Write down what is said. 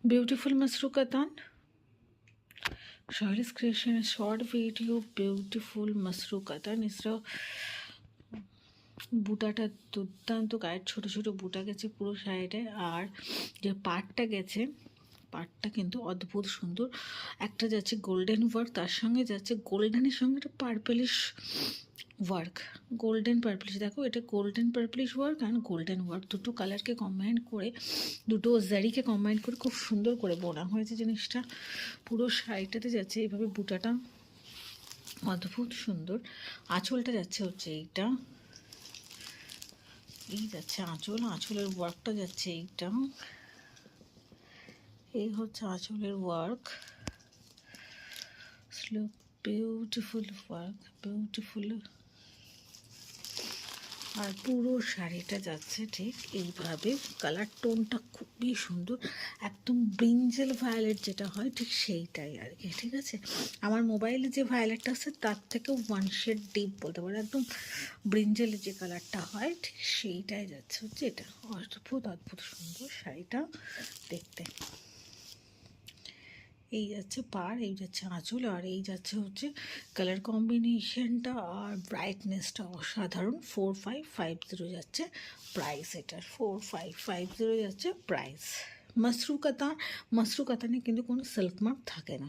Beautiful Masru Katan. Shaila's creation, a short video, beautiful Masru Katan. इसरा বুটাটা দুর্দান্ত, গায়ের ছোট ছোট বুটা গেছে পুরো সাইডে, আর যে পাটটা গেছে পাটটা কিন্তু অদ্ভুত সুন্দর। একটা যাচ্ছে গোল্ডেন ওয়ার্ক, তার সঙ্গে যাচ্ছে গোল্ডেনের সঙ্গে একটা পার্পেলিশ ওয়ার্ক, গোল্ডেন পার্পলিশ। দেখো এটা golden purplish work and golden work, দুটো কালারকে কম্বাইন করে, দুটো জারিকে কম্বাইন করে খুব সুন্দর করে বোনা হয়েছে জিনিসটা। পুরো শাড়িটাতে যাচ্ছে এইভাবে বুটাটা, অদ্ভুত সুন্দর। আঁচলটা যাচ্ছে হচ্ছে এইটা, এই যাচ্ছে আঁচল, আঁচলের ওয়ার্কটা যাচ্ছে এইটা, এই হচ্ছে আঁচলের ওয়ার্ক। Beautiful work, beautiful. আর পুরো শাড়িটা যাচ্ছে ঠিক এইভাবে, কালার টোনটা খুবই সুন্দর, একদম ব্রিঞ্জেল ভায়োলেট যেটা হয় ঠিক সেইটাই আর কি, ঠিক আছে। আমার মোবাইলে যে ভায়োলেটটা আছে তার থেকে 1 শেড ডিপ বলতে পারো, একদম ব্রিঞ্জেলের যে কালারটা হয় ঠিক সেইটাই যাচ্ছে হচ্ছে এটা। অদ্ভুত অদ্ভুত সুন্দর শাড়িটা দেখতে। এই যাচ্ছে পাড়, এই যাচ্ছে আঁচল, আর এই যাচ্ছে হচ্ছে কালার কম্বিনেশনটা আর ব্রাইটনেসটা অসাধারণ। 4550 যাচ্ছে প্রাইস এটার, 4550 যাচ্ছে প্রাইস। মাসরু কাতানে কিন্তু কোনো সিল্ক মার্ক থাকে না।